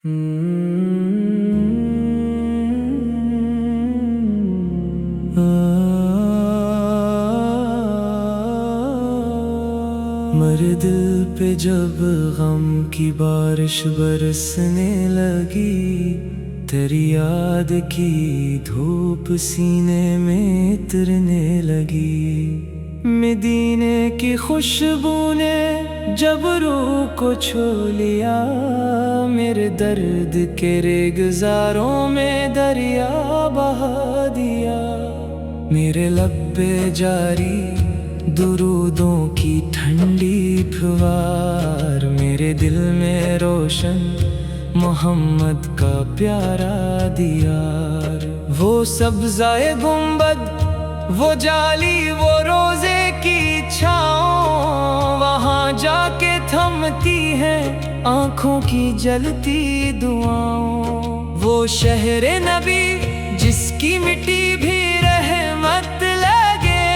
میرے دل پہ جب غم کی بارش برسنے لگی، تیری یاد کی دھوپ سینے میں اترنے لگی، مدینے کی خوشبو نے جب روح کو چھو لیا، میرے درد کے ریگزاروں میں دریا بہا دیا، میرے لب پہ جاری درودوں کی ٹھنڈی پھوار، میرے دل میں روشن محمد کا پیارا دیار، وہ سبزائے گنبد، وہ جالی، وہ روزے کی چھاؤں، وہاں جا کے تھمتی ہے آنکھوں کی جلتی دعاؤں، وہ شہر نبی جس کی مٹی بھی رحمت لگے،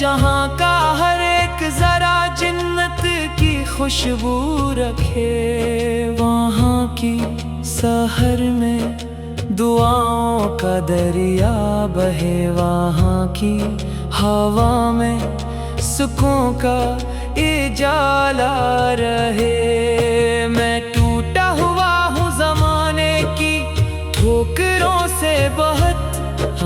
جہاں کا ہر ایک ذرا جنت کی خوشبو رکھے، وہاں کی سحر میں دعاؤں کا دریا بہے، وہاں کی ہوا میں سکون کا اجالا رہے، میں ٹوٹا ہوا ہوں زمانے کی ٹھوکروں سے بہت،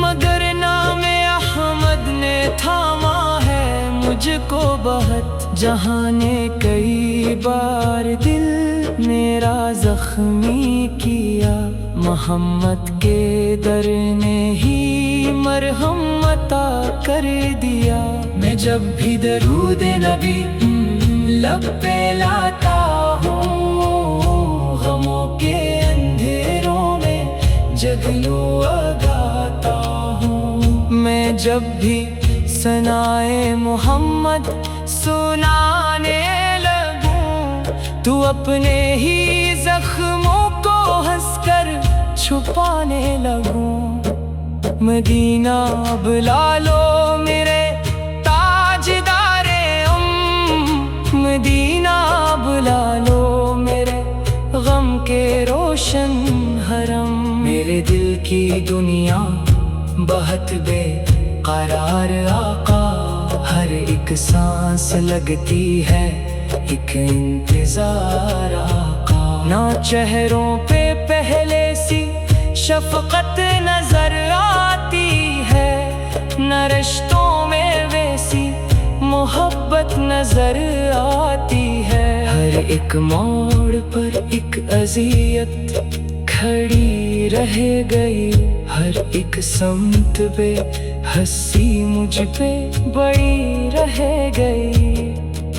مگر نام احمد نے تھاما ہے مجھ کو بہت، جہاں نے کئی بار دل میرا زخمی کیا، محمد کے در نے ہی مرہم عطا کر دیا، میں جب بھی درود نبی لب پہ لاتا ہوں، غموں کے اندھیروں میں جگلو گاتا ہوں، میں جب بھی ثنائے محمد سنانے لگوں، تو اپنے ہی زخموں کو ہنس کر چھپانے لگوں، مدینہ بلا لو میرے تاجدار مدینہ بلا لو میرے غم کے روشن حرم، میرے دل کی دنیا بہت بے قرار آقا، ہر ایک سانس لگتی ہے ایک انتظار آقا، نہ چہروں پہ پہلے سی شفقت نظر آتی ہے، نہ رشتوں میں ویسی محبت نظر آتی ہے، ہر ایک موڑ پر ایک اذیت کھڑی رہ گئی، ہر ایک سمت پہ ہنسی مجھ پہ بڑی رہ گئی،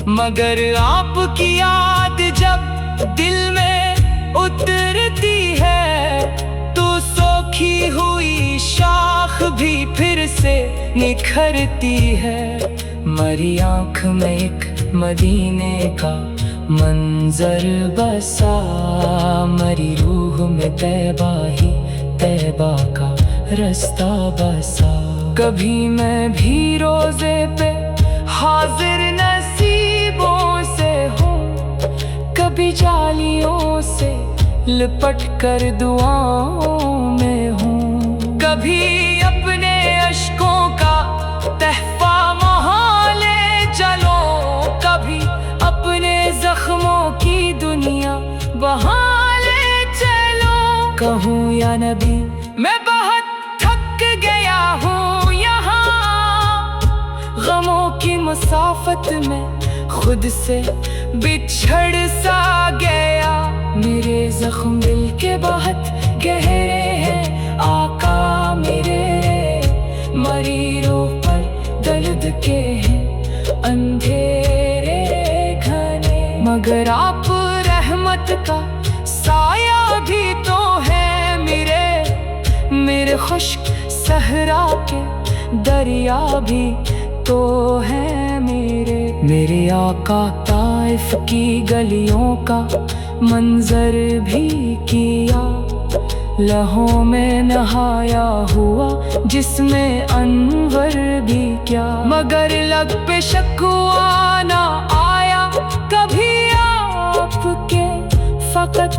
مگر آپ کی یاد جب دل میں اترتی ہے، تو سوکھی ہوئی شاخ بھی پھر سے نکھرتی ہے، مری آنکھ میں ایک مدینے کا منظر بسا، مری روح میں طیبہ ہی طیبہ کا رستہ بسا، کبھی میں بھی روزے پہ حاضر نصیبوں سے ہوں، کبھی جالیوں سے لپٹ کر دعاؤں میں ہوں، کبھی اپنے اشکوں کا تحفہ محالے چلو، کبھی اپنے زخموں کی دنیا بہالے چلو، کہوں یا نبی میں بہت تھک گیا ہوں یہاں، غموں کی مسافت میں خود سے بچھڑ سا گیا، میرے زخم دل کے بہت گہرے ہیں آقا، میرے مری روح پر درد کے ہیں اندھیرے گھنے، مگر آپ رحمت کا سایہ بھی تو ہے میرے خشک صحرا کے دریا بھی تو ہے میرے آقا طائف کی گلیوں کا منظر بھی کیا، لہوں میں نہایا ہوا جس میں انور بھی کیا، مگر لب پہ شکوہ نہ آیا کبھی آپ کے، فقط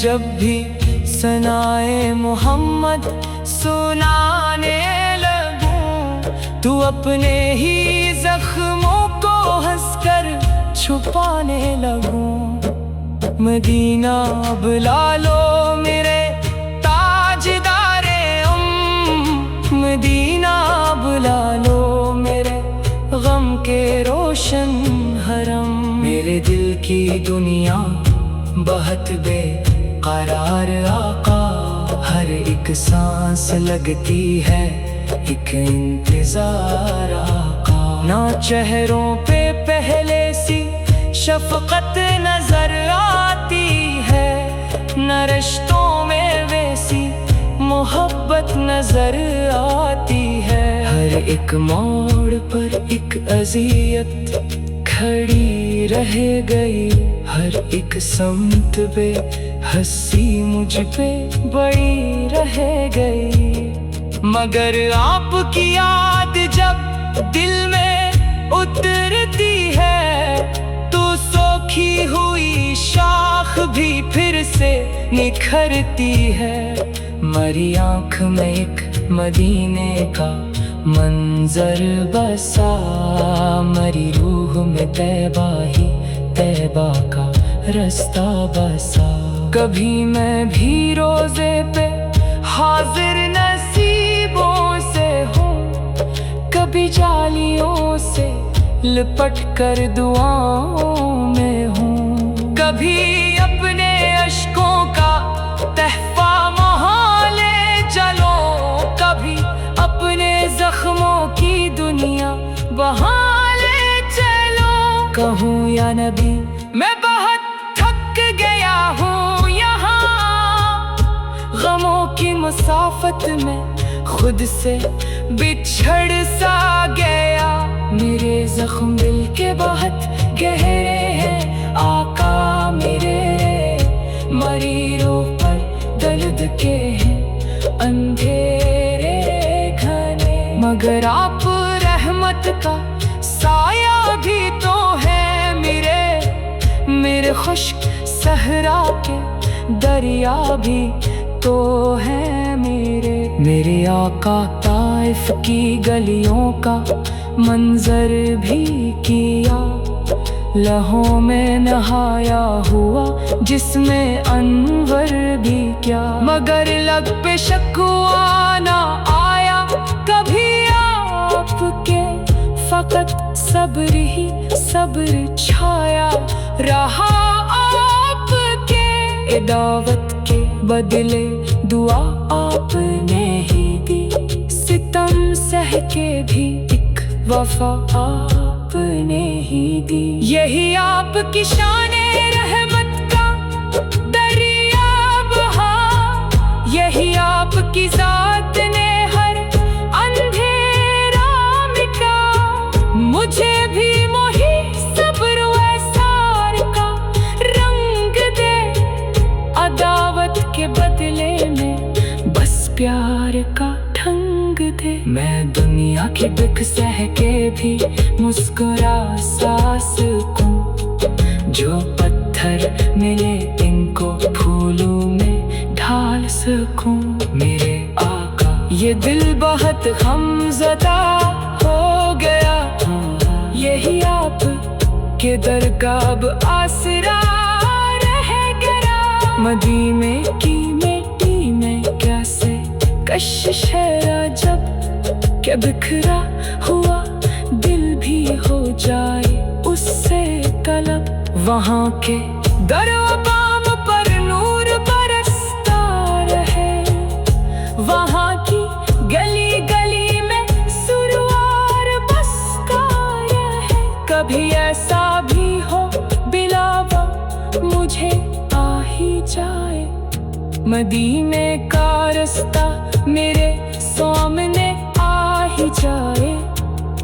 جب بھی ثنائے محمد سنانے لگوں تو اپنے ہی زخموں کو ہنس کر چھپانے لگوں۔ مدینہ بلا لو میرے تاجدار مدینہ بلا لو میرے غم کے روشن حرم۔ میرے دل کی دنیا بہت بے قرار آقا، ہر ایک سانس لگتی ہے ایک انتظار آقا۔ نہ چہروں پہ پہلے سی شفقت نظر آتی ہے، نہ رشتوں میں ویسی محبت نظر آتی ہے۔ ہر ایک موڑ پر ایک اذیت کھڑی رہ گئی، ہر ایک سمت پہ ہنسی مجھ پہ بڑی رہ گئی۔ مگر آپ کی یاد جب دل میں اترتی ہے تو سوکھی ہوئی شاخ بھی پھر سے نکھرتی ہے۔ مری آنکھ میں ایک مدینے کا منظر بسا، مری روح میں طیبہ ہی طیبہ کا رستہ بسا۔ کبھی میں بھی روزے پہ حاضر نصیبوں سے ہوں، کبھی جالیوں سے لپٹ کر دعاؤں میں ہوں، کبھی اپنے اشکوں کا تحفہ محالے چلو، کبھی اپنے زخموں کی دنیا بہالے چلو۔ کہوں یا نبی میں بہت تھک گیا ہوں یہاں، غموں کی مسافت میں خود سے بچھڑ سا گیا۔ میرے زخم دل کے بہت گہرے ہیں آقا میرے، مری روح پر درد کے ہیں اندھیرے گھنے۔ مگر آپ رحمت کا سایہ بھی تو ہے میرے خشک صحرا کے دریا بھی تو ہے میرے آقا طائف کی گلیوں کا منظر بھی کیا، لہوں میں نہایا ہوا جس میں انور بھی کیا۔ مگر لب پہ شکوہ نہ آیا کبھی آپ کے، فقط صبر ہی صبر چھایا رہا آپ کے۔ دعوت کے بدلے دعا آپ نے ہی دی، ستم سہ کے بھی ایک وفا آپ نے ہی دی۔ یہی آپ کی شان رحمت کا دریا بہا، یہی آپ کی ذات نے ہر اندھیرا مٹا۔ مجھے بھی موہی صبر و ایثار کا رنگ دے، عداوت کے بدلے میں بس پیار کا ڈھنگ دے۔ میں دنیا کی دکھ سہ کے بھی مسکرا سا سکوں، جو پتھر ملے ان کو پھولوں میں ڈھال سکوں۔ میرے آقا یہ دل بہت غمزدہ ہو گیا، یہی آپ کے درگاہ اب آسرا رہ گیا۔ مدینے کی مٹی میں کیسے کشش ہے جب کہ بکھرا ہوا دل بھی ہو جائے اس سے طلب۔ وہاں کے در و بام پر نور برستا رہے، وہاں کی گلی گلی میں سروار بستا رہے۔ کبھی ایسا بھی ہو بلا وقت مجھے آ ہی جائے، مدینے کا رستہ میرے سامنے آ ہی جائے۔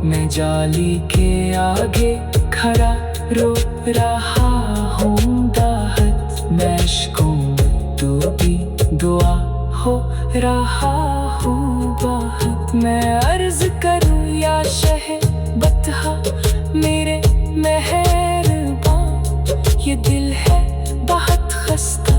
میں جالی کے آگے کھڑا رو رہا ہوں داہت میں اشکوں، تو بھی دعا ہو رہا ہوں باہت۔ میں عرض کروں یا شہ بطحہ میرے مہربان، یہ دل ہے بہت خستہ